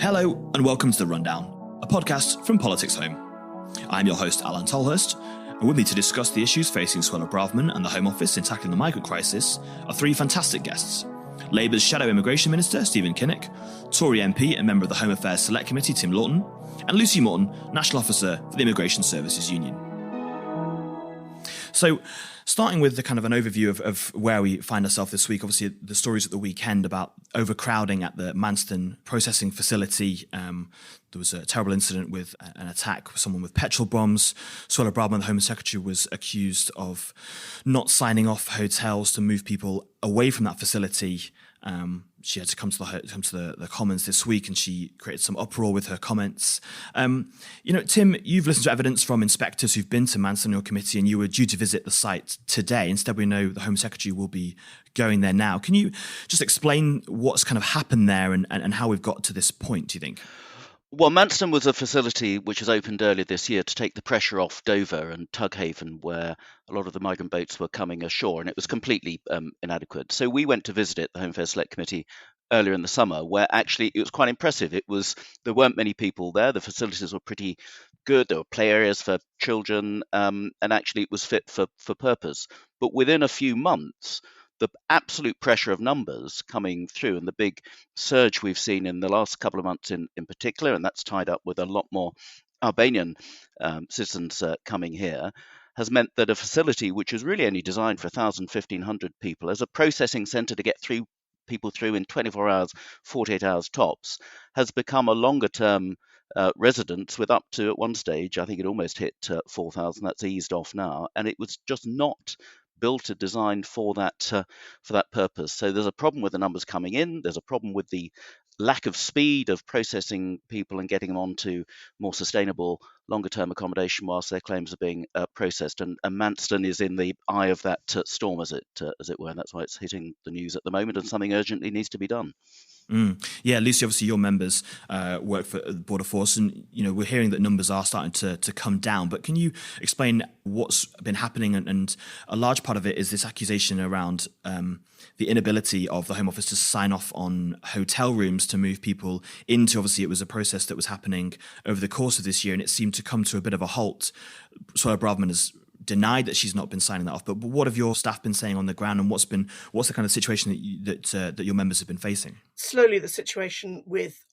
Hello and welcome to The Rundown, a podcast from PoliticsHome. I'm your host, Alain Tolhurst, and with me to discuss the issues facing Suella Braverman and the Home Office in tackling the migrant crisis are three fantastic guests. Labour's Shadow Immigration Minister, Stephen Kinnock, Tory MP and member of the Home Affairs Select Committee, Tim Loughton, and Lucy Moreton, National Officer for the Immigration Services Union. So, starting with the kind of an overview of where we find ourselves this week, obviously the stories at the weekend about overcrowding at the Manston processing facility. There was a terrible incident with an attack with someone with petrol bombs. Suella Braverman, the Home Secretary, was accused of not signing off hotels to move people away from that facility. She had to come to the Commons this week, and she created some uproar with her comments. Tim, you've listened to evidence from inspectors who've been to Manston in your committee, and you were due to visit the site today. Instead, we know the Home Secretary will be going there now. Can you just explain what's kind of happened there and how we've got to this point, do you think? Well, Manston was a facility which was opened earlier this year to take the pressure off Dover and Tughaven, where a lot of the migrant boats were coming ashore, and it was completely inadequate. So we went to visit it, the Home Affairs Select Committee, earlier in the summer, where actually it was quite impressive. There weren't many people there. The facilities were pretty good. There were play areas for children, and actually it was fit for purpose. But within a few months, the absolute pressure of numbers coming through and the big surge we've seen in the last couple of months in particular, and that's tied up with a lot more Albanian citizens coming here, has meant that a facility which was really only designed for 1,000, 1,500 people as a processing centre to get people through in 24 hours, 48 hours tops, has become a longer term residence with up to, at one stage, I think it almost hit 4,000. That's eased off now. And it was just not built or designed for that purpose. So there's a problem with the numbers coming in. There's a problem with the lack of speed of processing people and getting them onto more sustainable, longer-term accommodation whilst their claims are being processed. And Manston is in the eye of that storm, as it were, and that's why it's hitting the news at the moment. And something urgently needs to be done. Yeah, Lucy, obviously your members work for the Border Force, and we're hearing that numbers are starting to come down. But can you explain what's been happening? And a large part of it is this accusation around the inability of the Home Office to sign off on hotel rooms to move people into. Obviously, it was a process that was happening over the course of this year, and it seemed to come to a bit of a halt. Suella Braverman has denied that she's not been signing that off. But what have your staff been saying on the ground, and what's the kind of situation that your members have been facing? Slowly, the situation with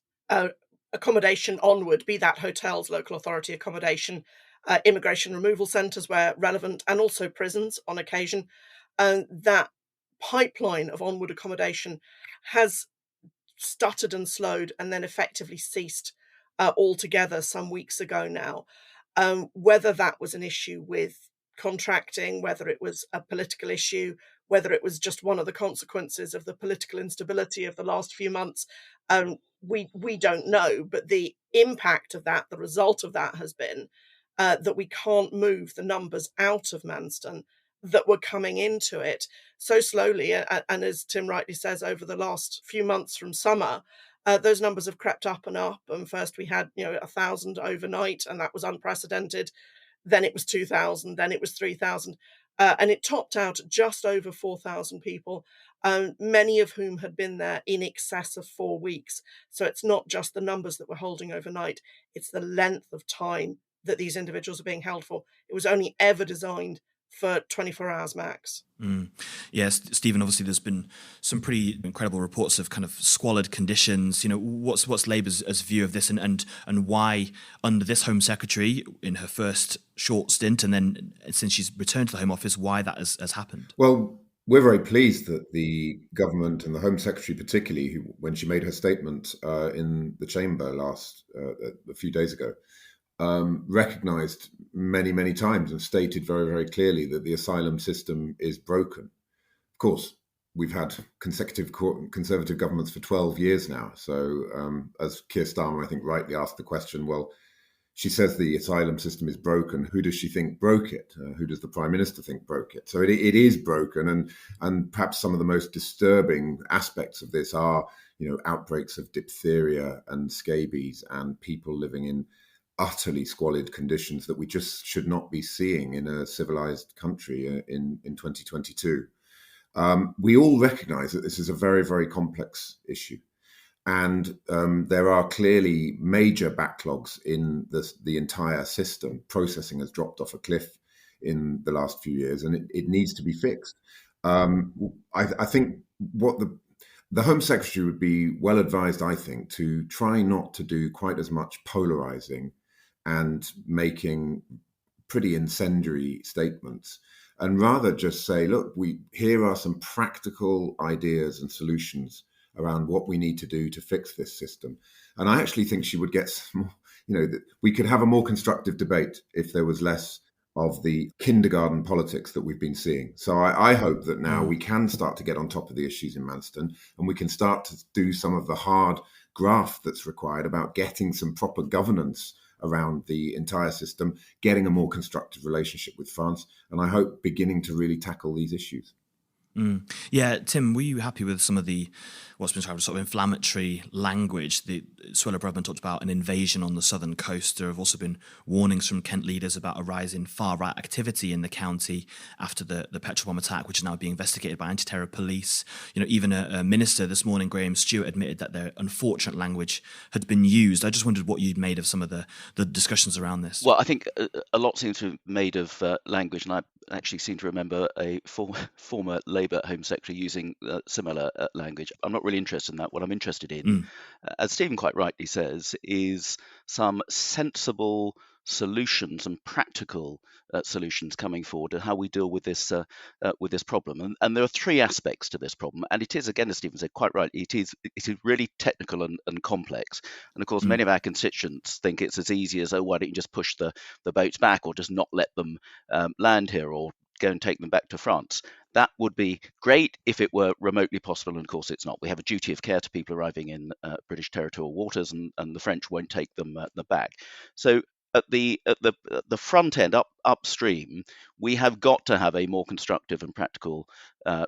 accommodation onward, be that hotels, local authority accommodation, immigration removal centres where relevant, and also prisons on occasion, that pipeline of onward accommodation has stuttered and slowed and then effectively ceased altogether some weeks ago now. Whether that was an issue with contracting, whether it was a political issue, whether it was just one of the consequences of the political instability of the last few months, we don't know. But the impact of that, the result of that has been that we can't move the numbers out of Manston that were coming into it so slowly. And as Tim rightly says, over the last few months from summer, those numbers have crept up and up. And first we had 1,000 overnight, and that was unprecedented. Then it was 2,000, then it was 3,000. And it topped out at just over 4,000 people, many of whom had been there in excess of 4 weeks. So it's not just the numbers that we're holding overnight, it's the length of time that these individuals are being held for. It was only ever designed for 24 hours max. Yes, Stephen, obviously there's been some pretty incredible reports of kind of squalid conditions. What's Labour's view of this, and why under this Home Secretary in her first short stint, and then since she's returned to the Home Office, why that has happened? Well, we're very pleased that the government and the Home Secretary particularly, when she made her statement in the chamber a few days ago, recognised many, many times and stated very, very clearly that the asylum system is broken. Of course, we've had consecutive Conservative governments for 12 years now. So as Keir Starmer, I think, rightly asked the question, well, she says the asylum system is broken. Who does she think broke it? Who does the Prime Minister think broke it? So it is broken. And perhaps some of the most disturbing aspects of this are, outbreaks of diphtheria and scabies and people living in utterly squalid conditions that we just should not be seeing in a civilized country in 2022. We all recognise that this is a very, very complex issue. And there are clearly major backlogs in the entire system. Processing has dropped off a cliff in the last few years, and it needs to be fixed. I think what the Home Secretary would be well advised, I think, to try not to do quite as much polarizing and making pretty incendiary statements, and rather just say, look, here are some practical ideas and solutions around what we need to do to fix this system. And I actually think she would get some, we could have a more constructive debate if there was less of the kindergarten politics that we've been seeing. So I hope that now we can start to get on top of the issues in Manston, and we can start to do some of the hard graft that's required about getting some proper governance around the entire system, getting a more constructive relationship with France, and I hope beginning to really tackle these issues. Yeah, Tim, were you happy with some of what's been described as sort of inflammatory language? Suella Braverman talked about an invasion on the southern coast. There have also been warnings from Kent leaders about a rise in far-right activity in the county after the petrol bomb attack, which is now being investigated by anti-terror police. Even a minister this morning, Graham Stewart, admitted that their unfortunate language had been used. I just wondered what you'd made of some of the discussions around this. Well, I think a lot seems to have made of language, and I actually seem to remember a former Labour Home Secretary using similar language. I'm not really interested in that. What I'm interested in, as Stephen quite rightly says, is some sensible solutions and practical solutions coming forward and how we deal with this problem. And there are three aspects to this problem, and it is, again, as Stephen said quite right, it is really technical and complex. And of course, many of our constituents think it's as easy as, oh, why don't you just push the boats back, or just not let them land here, or go and take them back to France. That would be great if it were remotely possible, and of course it's not. We have a duty of care to people arriving in British territorial waters, and the French won't take them back. So at the front end, upstream, we have got to have a more constructive and practical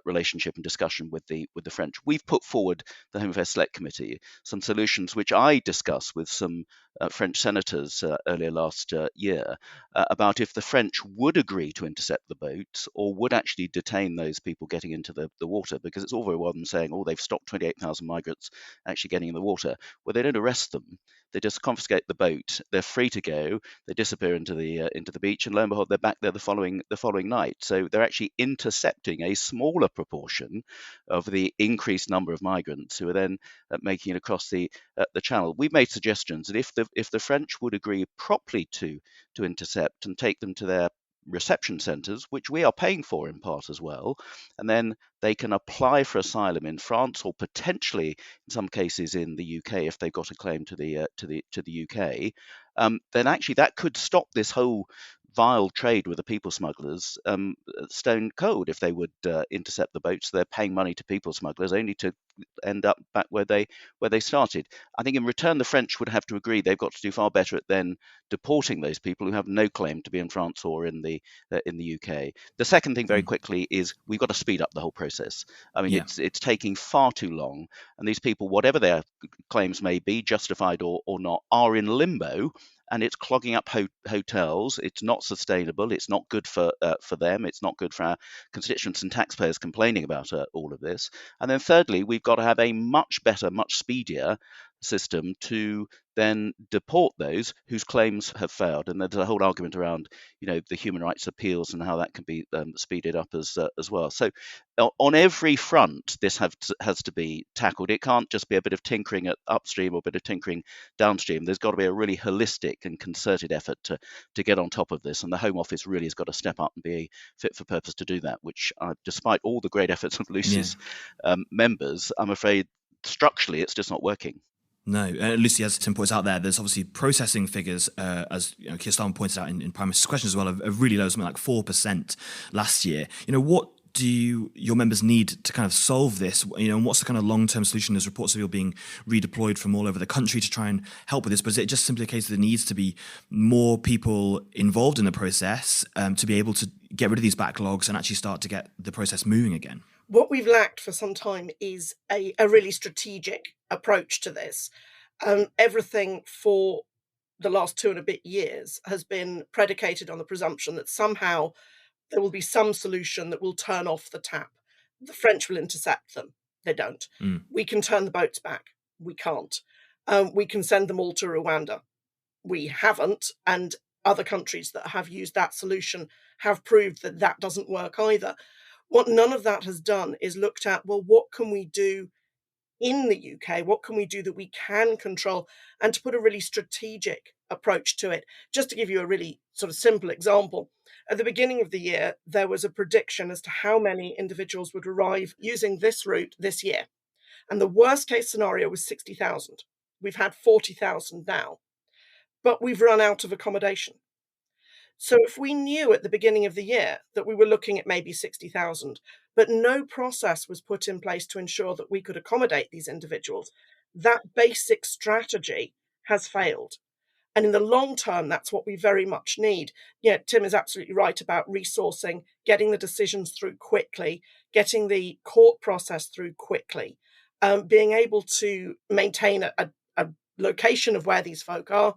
relationship and discussion with the French. We've put forward, the Home Affairs Select Committee, some solutions which I discussed with some French senators earlier last year about if the French would agree to intercept the boats or would actually detain those people getting into the water, because it's all very well them saying, oh, they've stopped 28,000 migrants actually getting in the water. Well, they don't arrest them. They just confiscate the boat. They're free to go. They disappear into the beach, and lo and behold, they're back there the following night. So they're actually intercepting a smaller proportion of the increased number of migrants who are then making it across the channel. We've made suggestions that if the French would agree properly to intercept and take them to their reception centres, which we are paying for in part as well, and then they can apply for asylum in France, or potentially in some cases in the UK if they've got a claim to the UK, then actually that could stop this whole vile trade with the people smugglers stone cold. If they would intercept the boats, they're paying money to people smugglers only to end up back where they started. I think in return the French would have to agree they've got to do far better at then deporting those people who have no claim to be in France or in the UK. The second thing, very quickly, is we've got to speed up the whole process. I mean, it's taking far too long, and these people, whatever their claims may be, justified or not, are in limbo. And it's clogging up hotels. It's not sustainable. It's not good for them. It's not good for our constituents and taxpayers complaining about all of this. And then thirdly, we've got to have a much better, much speedier system to then deport those whose claims have failed. And there's a whole argument around, the human rights appeals and how that can be speeded up as well. So on every front, this has to be tackled. It can't just be a bit of tinkering at upstream or a bit of tinkering downstream. There's got to be a really holistic and concerted effort to get on top of this. And the Home Office really has got to step up and be fit for purpose to do that, which despite all the great efforts of Lucy's members, I'm afraid structurally it's just not working. No, Lucy, as Tim points out there's obviously processing figures, as Keir Starmer pointed out in Prime Minister's questions as well, of really low, something like 4% last year. What do your members need to kind of solve this? And what's the kind of long-term solution? There's reports of people being redeployed from all over the country to try and help with this, but is it just simply a case that there needs to be more people involved in the process to be able to get rid of these backlogs and actually start to get the process moving again? What we've lacked for some time is a really strategic approach to this. Everything for the last 2 and a bit years has been predicated on the presumption that somehow there will be some solution that will turn off the tap. The French will intercept them. They don't. We can turn the boats back. we can't. We can send them all to Rwanda. We haven't, and other countries that have used that solution have proved that that doesn't work either. What none of that has done is looked at, well, what can we do in the UK? What can we do that we can control, and to put a really strategic approach to it? Just to give you a really sort of simple example, at the beginning of the year, there was a prediction as to how many individuals would arrive using this route this year. And the worst case scenario was 60,000. We've had 40,000 now, but we've run out of accommodation. So if we knew at the beginning of the year that we were looking at maybe 60,000, but no process was put in place to ensure that we could accommodate these individuals, that basic strategy has failed. And in the long term, that's what we very much need. Yeah, Tim is absolutely right about resourcing, getting the decisions through quickly, getting the court process through quickly, being able to maintain a location of where these folk are.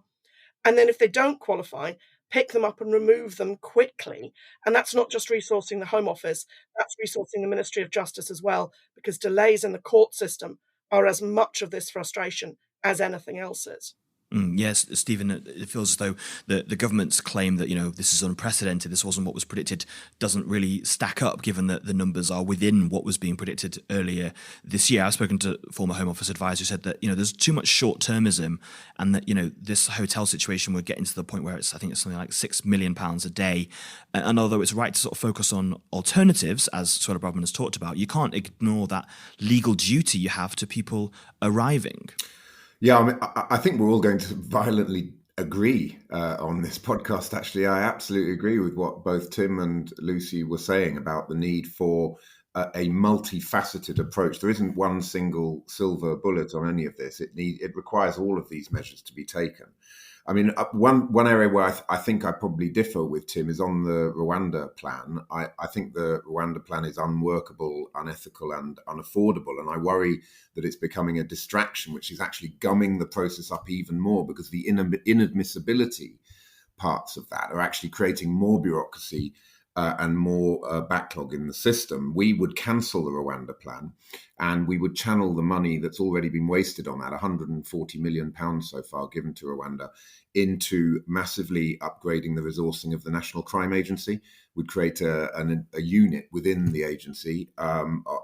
And then if they don't qualify, pick them up and remove them quickly. And that's not just resourcing the Home Office, that's resourcing the Ministry of Justice as well, because delays in the court system are as much of this frustration as anything else is. Yes, Stephen, it feels as though the government's claim that, this is unprecedented, this wasn't what was predicted, doesn't really stack up, given that the numbers are within what was being predicted earlier this year. I've spoken to former Home Office advisor who said that, there's too much short-termism, and that, this hotel situation we're getting to the point where I think it's something like £6 million a day. And although it's right to sort of focus on alternatives, as Suella Braverman has talked about, you can't ignore that legal duty you have to people arriving. Yeah, I mean, I think we're all going to violently agree on this podcast, actually. I absolutely agree with what both Tim and Lucy were saying about the need for a multifaceted approach. There isn't one single silver bullet on any of this. It requires all of these measures to be taken. I mean, one area where I think I probably differ with Tim is on the Rwanda plan. I think the Rwanda plan is unworkable, unethical, and unaffordable. And I worry that it's becoming a distraction, which is actually gumming the process up even more, because the inadmissibility parts of that are actually creating more bureaucracy and more backlog in the system. We would cancel the Rwanda plan, and we would channel the money that's already been wasted on that, £140 million so far given to Rwanda, into massively upgrading the resourcing of the National Crime Agency. We'd create a unit within the agency.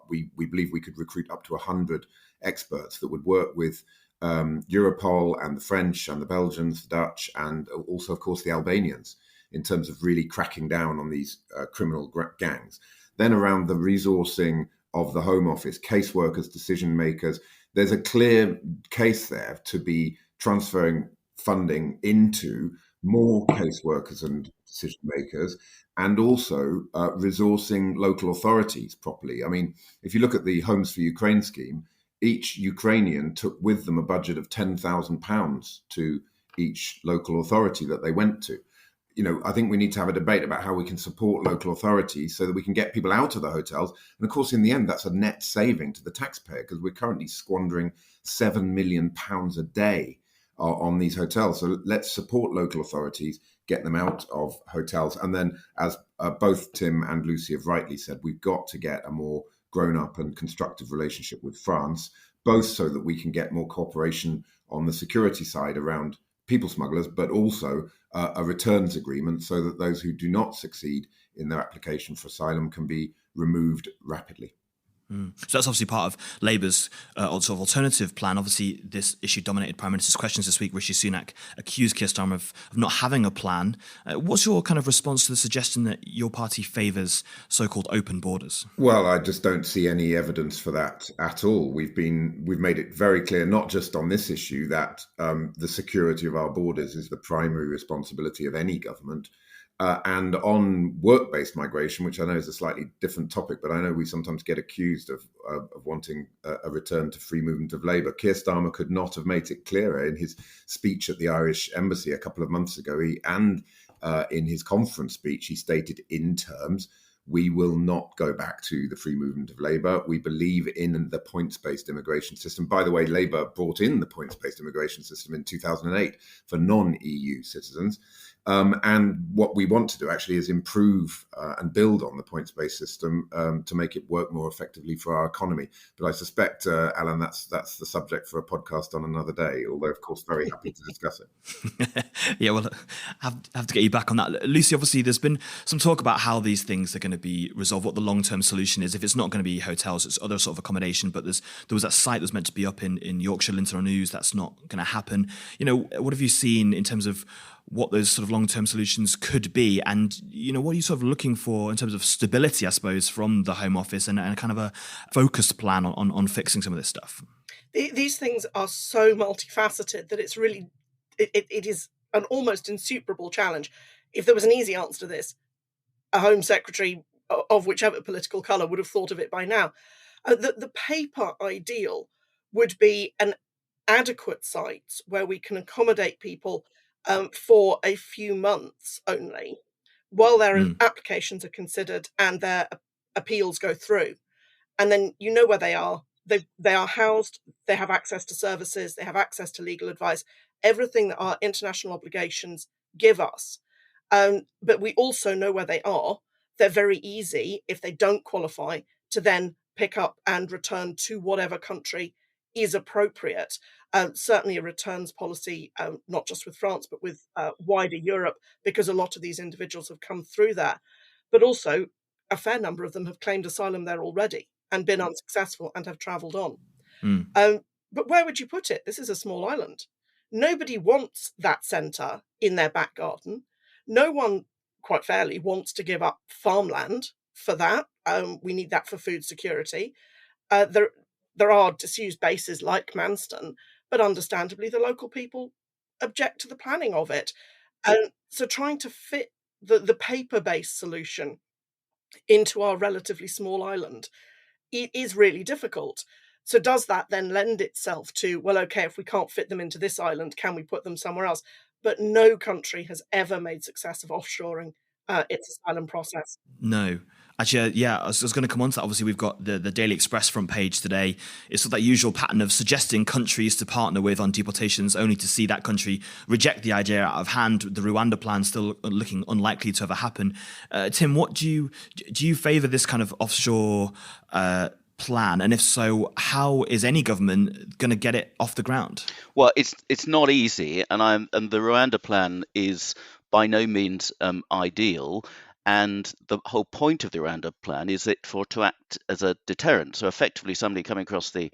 We believe we could recruit up to 100 experts that would work with Europol and the French and the Belgians, the Dutch, and also, of course, the Albanians, in terms of really cracking down on these criminal gangs. Then around the resourcing of the Home Office, caseworkers, decision makers, there's a clear case there to be transferring funding into more caseworkers and decision makers, and also resourcing local authorities properly. I mean, if you look at the Homes for Ukraine scheme, each Ukrainian took with them a budget of £10,000 to each local authority that they went to. I think we need to have a debate about how we can support local authorities so that we can get people out of the hotels. And of course, in the end, that's a net saving to the taxpayer, because we're currently squandering £7 million a day on these hotels. So let's support local authorities, get them out of hotels. And then, as both Tim and Lucy have rightly said, we've got to get a more grown-up and constructive relationship with France, both so that we can get more cooperation on the security side around people smugglers, but also a returns agreement so that those who do not succeed in their application for asylum can be removed rapidly. So that's obviously part of Labour's sort of alternative plan. Obviously, this issue dominated Prime Minister's questions this week. Rishi Sunak accused Keir Starmer of not having a plan. What's your kind of response to the suggestion that your party favours so-called open borders? Well, I just don't see any evidence for that at all. We've made it very clear, not just on this issue, that the security of our borders is the primary responsibility of any government. And on work-based migration, which I know is a slightly different topic, but I know we sometimes get accused of wanting a return to free movement of labour. Keir Starmer could not have made it clearer in his speech at the Irish Embassy a couple of months ago. In his conference speech, he stated in terms, we will not go back to the free movement of labour. We believe in the points-based immigration system. By the way, Labour brought in the points-based immigration system in 2008 for non-EU citizens. And what we want to do actually is improve and build on the points-based system to make it work more effectively for our economy. But I suspect, Alan, that's the subject for a podcast on another day, although, of course, very happy to discuss it. Yeah, well, I have to get you back on that. Lucy, obviously, there's been some talk about how these things are going to be resolved, what the long-term solution is. If it's not going to be hotels, it's other sort of accommodation. But there was that site that was meant to be up in Yorkshire, Linton on Ouse. That's not going to happen. What have you seen in terms of what those sort of long-term solutions could be? And, what are you sort of looking for in terms of stability, I suppose, from the Home Office and kind of a focused plan on fixing some of this stuff? These things are so multifaceted that it's really, it is an almost insuperable challenge. If there was an easy answer to this, a Home Secretary of whichever political colour would have thought of it by now. The paper ideal would be an adequate site where we can accommodate people for a few months only, while their applications are considered and their appeals go through. And then you know where they are. They are housed, they have access to services, they have access to legal advice, everything that our international obligations give us. But we also know where they are. They're very easy, if they don't qualify, to then pick up and return to whatever country is appropriate. Certainly a returns policy, not just with France, but with wider Europe, because a lot of these individuals have come through there. But also, a fair number of them have claimed asylum there already and been unsuccessful and have travelled on. But where would you put it? This is a small island. Nobody wants that centre in their back garden. No one, quite fairly, wants to give up farmland for that. We need that for food security. There are disused bases like Manston, but understandably the local people object to the planning of it. So trying to fit the paper-based solution into our relatively small island, it is really difficult. So does that then lend itself to, well, okay, if we can't fit them into this island, can we put them somewhere else? But no country has ever made success of offshoring its asylum process. No. Actually, yeah, I was going to come on to that. Obviously, we've got the Daily Express front page today. It's sort of that usual pattern of suggesting countries to partner with on deportations, only to see that country reject the idea out of hand. The Rwanda plan still looking unlikely to ever happen. Tim, what do you favour this kind of offshore plan? And if so, how is any government going to get it off the ground? Well, it's not easy, and the Rwanda plan is by no means ideal. And the whole point of the Rwanda plan is to act as a deterrent. So effectively, somebody coming across the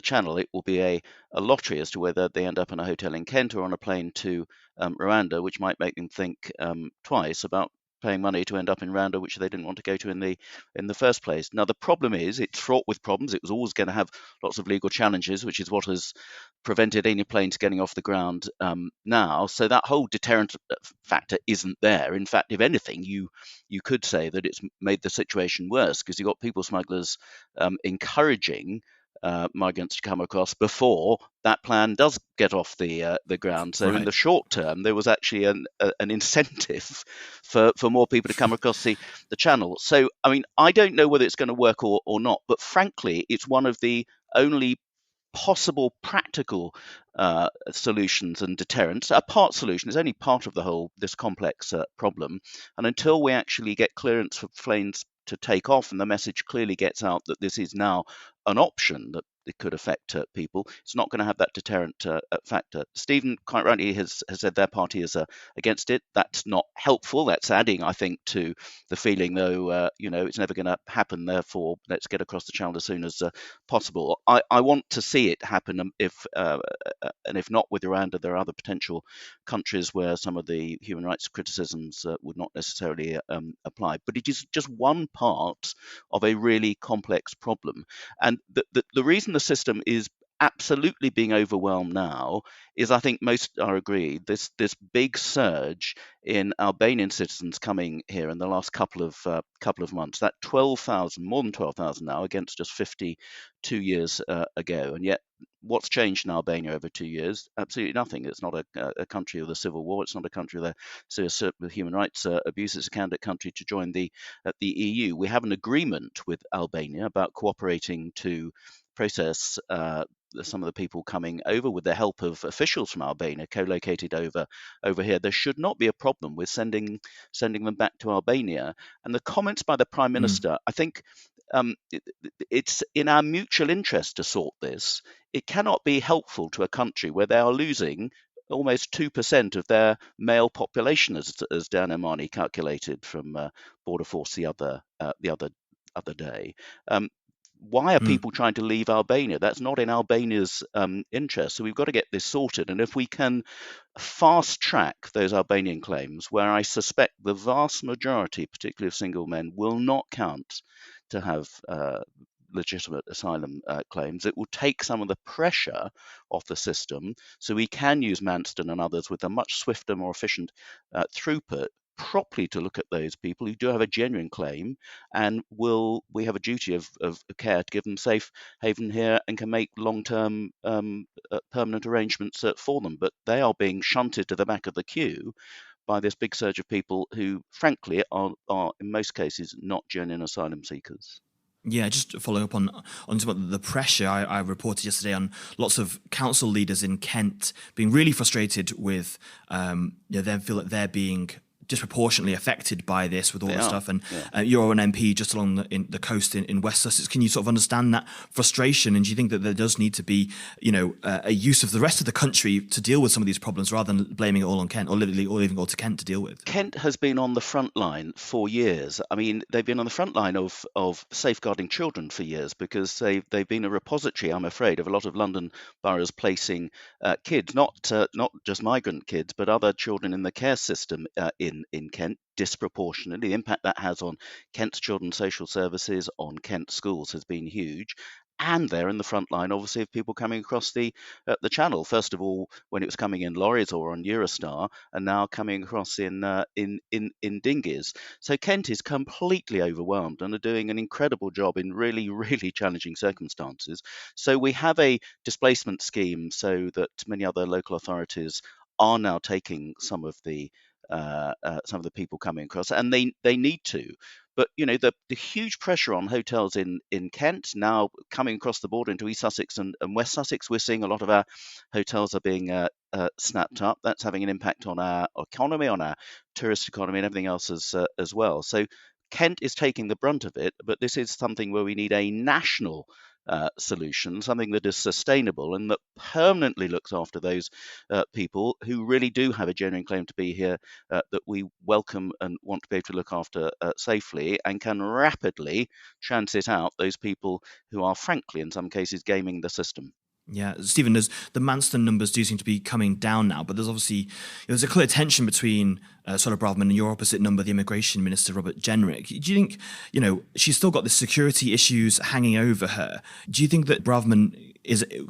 channel, it will be a lottery as to whether they end up in a hotel in Kent or on a plane to Rwanda, which might make them think twice about paying money to end up in Rwanda, which they didn't want to go to in the first place. Now, the problem is it's fraught with problems. It was always going to have lots of legal challenges, which is what has prevented any planes getting off the ground now. So that whole deterrent factor isn't there. In fact, if anything, you could say that it's made the situation worse, because you've got people smugglers encouraging migrants to come across before that plan does get off the ground. So right. In the short term, there was actually an incentive for more people to come across the channel. So, I mean, I don't know whether it's going to work or not, but frankly, it's one of the only possible practical solutions and deterrents. A part solution is only part of this complex problem. And until we actually get clearance for planes to take off and the message clearly gets out that this is now an option that it could affect people, it's not going to have that deterrent factor. Stephen, quite rightly, has said their party is against it. That's not helpful. That's adding, I think, to the feeling, though, it's never going to happen. Therefore, let's get across the channel as soon as possible. I want to see it happen. And if not with Rwanda, there are other potential countries where some of the human rights criticisms would not necessarily apply. But it is just one part of a really complex problem. And the reason the system is absolutely being overwhelmed now is, I think most are agreed, this big surge in Albanian citizens coming here in the last couple of months. That 12,000, more than 12,000 now, against just 52 years ago. And yet, what's changed in Albania over 2 years? Absolutely nothing. It's not a country with a civil war. It's not a country with serious human rights abuse. It's a candidate country to join the EU. We have an agreement with Albania about cooperating to process some of the people coming over with the help of officials from Albania co-located over here. There should not be a problem with sending them back to Albania. And the comments by the Prime Minister, I think it's in our mutual interest to sort this. It cannot be helpful to a country where they are losing almost 2% of their male population, as Dan Imani calculated from Border Force the other day. Why are people trying to leave Albania? That's not in Albania's interest. So we've got to get this sorted. And if we can fast track those Albanian claims, where I suspect the vast majority, particularly of single men, will not count to have legitimate asylum claims, it will take some of the pressure off the system so we can use Manston and others with a much swifter, more efficient throughput properly to look at those people who do have a genuine claim, and we have a duty of care to give them safe haven here and can make long-term permanent arrangements for them. But they are being shunted to the back of the queue by this big surge of people who, frankly, are in most cases not genuine asylum seekers. Yeah, just to follow up on the pressure I reported yesterday on lots of council leaders in Kent being really frustrated with them feel that they're being disproportionately affected by this with all the stuff. And you're an MP just along the coast in West Sussex. Can you sort of understand that frustration? And do you think that there does need to be, a use of the rest of the country to deal with some of these problems rather than blaming it all on Kent or leaving it all to Kent to deal with? Kent has been on the front line for years. I mean, they've been on the front line of safeguarding children for years because they've been a repository, I'm afraid, of a lot of London boroughs placing kids, not just migrant kids, but other children in the care system in Kent disproportionately. The impact that has on Kent's children's social services, on Kent schools, has been huge. And they're in the front line, obviously, of people coming across the channel. First of all, when it was coming in lorries or on Eurostar, and now coming across in dinghies. So Kent is completely overwhelmed and are doing an incredible job in really, really challenging circumstances. So we have a displacement scheme so that many other local authorities are now taking some of the people coming across, and they need to. But the huge pressure on hotels in Kent now coming across the border into East Sussex and West Sussex, we're seeing a lot of our hotels are being snapped up. That's having an impact on our economy, on our tourist economy, and everything else as well. So Kent is taking the brunt of it, but this is something where we need a national solution, something that is sustainable and that permanently looks after those people who really do have a genuine claim to be here, that we welcome and want to be able to look after safely, and can rapidly transit out those people who are, frankly, in some cases, gaming the system. Yeah, Stephen, the Manston numbers do seem to be coming down now, but there's a clear tension between Suella Braverman and your opposite number, the Immigration Minister, Robert Jenrick. Do you think, she's still got the security issues hanging over her? Do you think that Braverman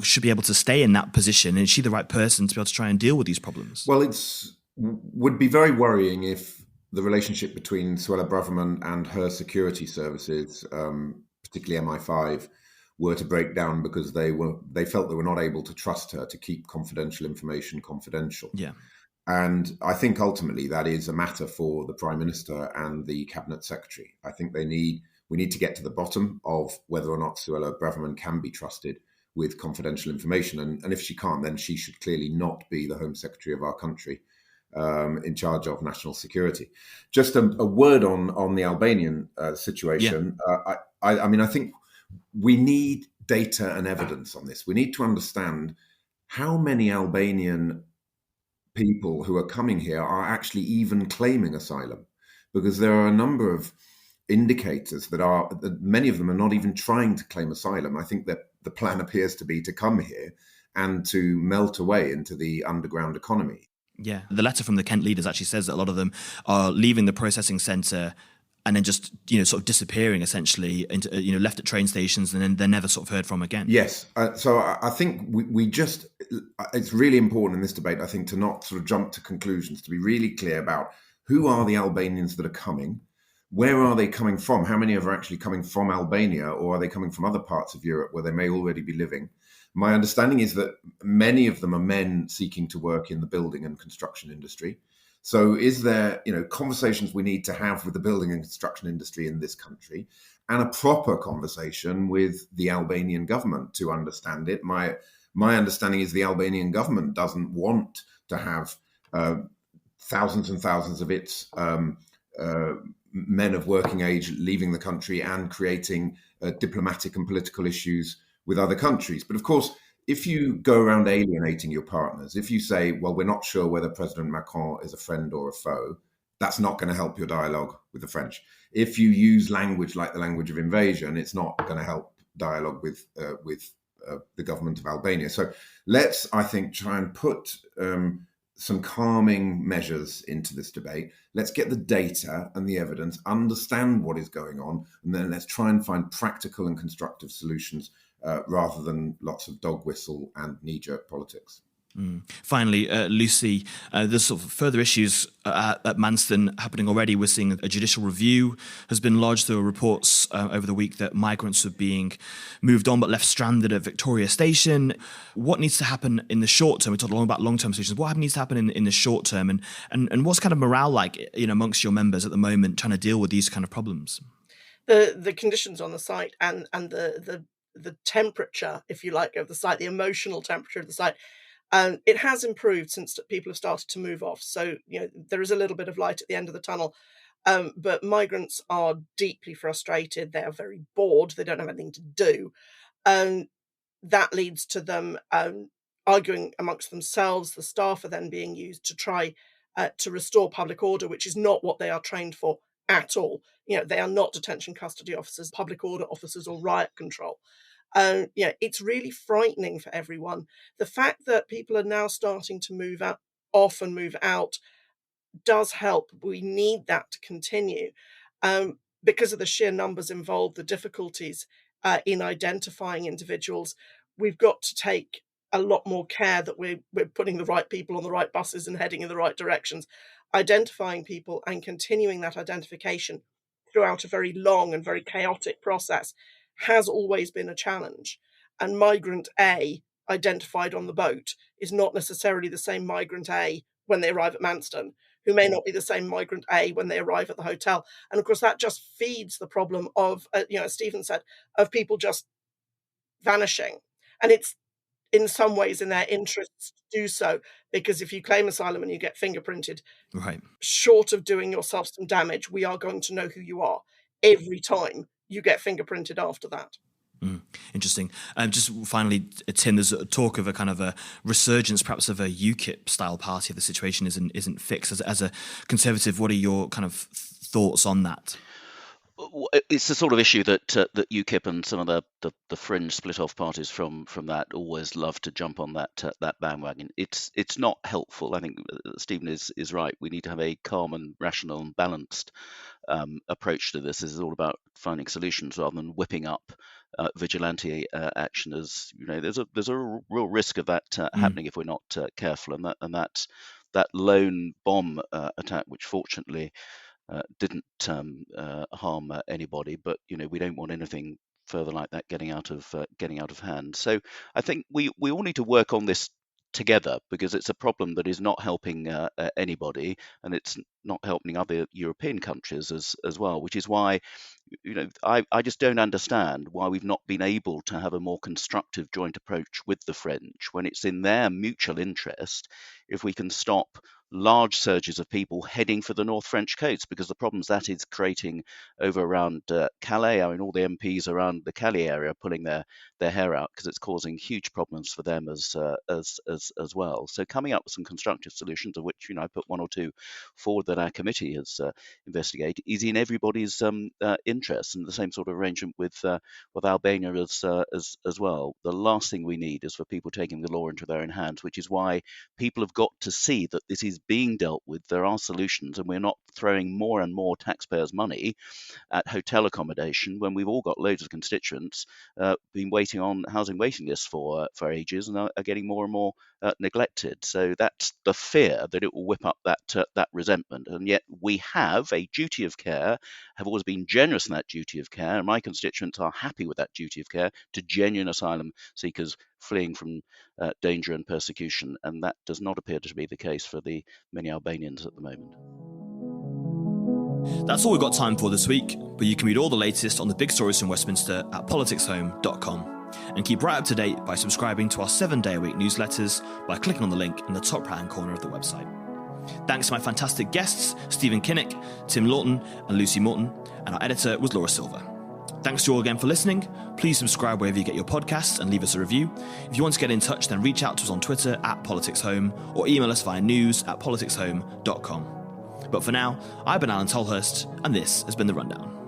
should be able to stay in that position? Is she the right person to be able to try and deal with these problems? Well, would be very worrying if the relationship between Suella Braverman and her security services, particularly MI5, were to break down because they felt they were not able to trust her to keep confidential information confidential. Yeah. And I think ultimately that is a matter for the Prime Minister and the Cabinet Secretary. I think we need to get to the bottom of whether or not Suella Braverman can be trusted with confidential information. And if she can't, then she should clearly not be the Home Secretary of our country, in charge of national security. Just a word on the Albanian situation. Yeah. I think we need data and evidence on this. We need to understand how many Albanian people who are coming here are actually even claiming asylum, because there are a number of indicators that many of them are not even trying to claim asylum. I think that the plan appears to be to come here and to melt away into the underground economy. Yeah, the letter from the Kent leaders actually says that a lot of them are leaving the processing centre and then just, sort of disappearing essentially into, left at train stations, and then they're never sort of heard from again. Yes. So I think it's really important in this debate, I think, to not sort of jump to conclusions, to be really clear about who are the Albanians that are coming, where are they coming from, how many of them are actually coming from Albania, or are they coming from other parts of Europe where they may already be living? My understanding is that many of them are men seeking to work in the building and construction industry. So is there, conversations we need to have with the building and construction industry in this country? and a proper conversation with the Albanian government to understand it. My understanding is the Albanian government doesn't want to have thousands and thousands of its men of working age leaving the country and creating diplomatic and political issues with other countries. But of course, if you go around alienating your partners, if you say, well, we're not sure whether President Macron is a friend or a foe, that's not going to help your dialogue with the French. If you use language like the language of invasion, it's not going to help dialogue with the government of Albania. So let's, I think, try and put some calming measures into this debate. Let's get the data and the evidence, understand what is going on, and then let's try and find practical and constructive solutions rather than lots of dog whistle and knee-jerk politics. Finally, Lucy, there's sort of further issues at Manston happening already. We're seeing a judicial review has been lodged. There were reports over the week that migrants are being moved on but left stranded at Victoria Station. What needs to happen in the short term? We talked a lot about long-term solutions. What needs to happen in the short term? And what's kind of morale like, amongst your members at the moment trying to deal with these kind of problems? The conditions on the site and the temperature, if you like, of the site, the emotional temperature of the site, it has improved since people have started to move off. So, there is a little bit of light at the end of the tunnel. But migrants are deeply frustrated. They are very bored. They don't have anything to do. And that leads to them arguing amongst themselves. The staff are then being used to try to restore public order, which is not what they are trained for at all. They are not detention custody officers, public order officers, or riot control. It's really frightening for everyone. The fact that people are now starting to move off and move out does help. We need that to continue because of the sheer numbers involved, the difficulties in identifying individuals. We've got to take a lot more care that we're putting the right people on the right buses and heading in the right directions, identifying people and continuing that identification throughout a very long and very chaotic process has always been a challenge. And migrant A identified on the boat is not necessarily the same migrant A when they arrive at Manston, who may not be the same migrant A when they arrive at the hotel. And of course, that just feeds the problem of, as Stephen said, of people just vanishing. And it's in some ways in their interests to do so, because if you claim asylum and you get fingerprinted, right, short of doing yourself some damage, we are going to know who you are every time you get fingerprinted after that. Interesting. Just finally, Tim, there's a talk of a kind of a resurgence, perhaps, of a UKIP style party if the situation isn't fixed. As a Conservative, what are your kind of thoughts on that? It's the sort of issue that UKIP and some of the fringe split off parties from that always love to jump on that bandwagon. It's not helpful. I think Stephen is right. We need to have a calm and rational and balanced approach to this. This is all about finding solutions rather than whipping up vigilante action. As there's a real risk of that happening if we're not careful. And that lone bomb attack, which fortunately didn't harm anybody, but we don't want anything further like that getting out of hand. So I think we all need to work on this together, because it's a problem that is not helping anybody, and it's not helping other European countries as well, which is why I just don't understand why we've not been able to have a more constructive joint approach with the French when it's in their mutual interest if we can stop large surges of people heading for the North French coast, because the problems that is creating over around Calais. I mean, all the MPs around the Calais area are pulling their hair out because it's causing huge problems for them as well. So coming up with some constructive solutions, of which I put one or two forward that our committee has investigated, is in everybody's interest, and the same sort of arrangement with Albania as well. The last thing we need is for people taking the law into their own hands, which is why people have got to see that this is being dealt with. There are solutions, and we're not throwing more and more taxpayers' money at hotel accommodation when we've all got loads of constituents been waiting on housing waiting lists for ages and are getting more and more neglected. So that's the fear that it will whip up that resentment. And yet we have a duty of care, have always been generous in that duty of care, and my constituents are happy with that duty of care to genuine asylum seekers fleeing from danger and persecution, and that does not appear to be the case for the many Albanians at the moment. That's all we've got time for this week, but you can read all the latest on the big stories from Westminster at PoliticsHome.com. And keep right up to date by subscribing to our 7-day-a-week newsletters by clicking on the link in the top right-hand corner of the website. Thanks to my fantastic guests, Stephen Kinnock, Tim Loughton and Lucy Moreton, and our editor was Laura Silver. Thanks to you all again for listening. Please subscribe wherever you get your podcasts and leave us a review. If you want to get in touch, then reach out to us on Twitter at PoliticsHome or email us via news@politicshome.com. But for now, I've been Alain Tolhurst, and this has been The Rundown.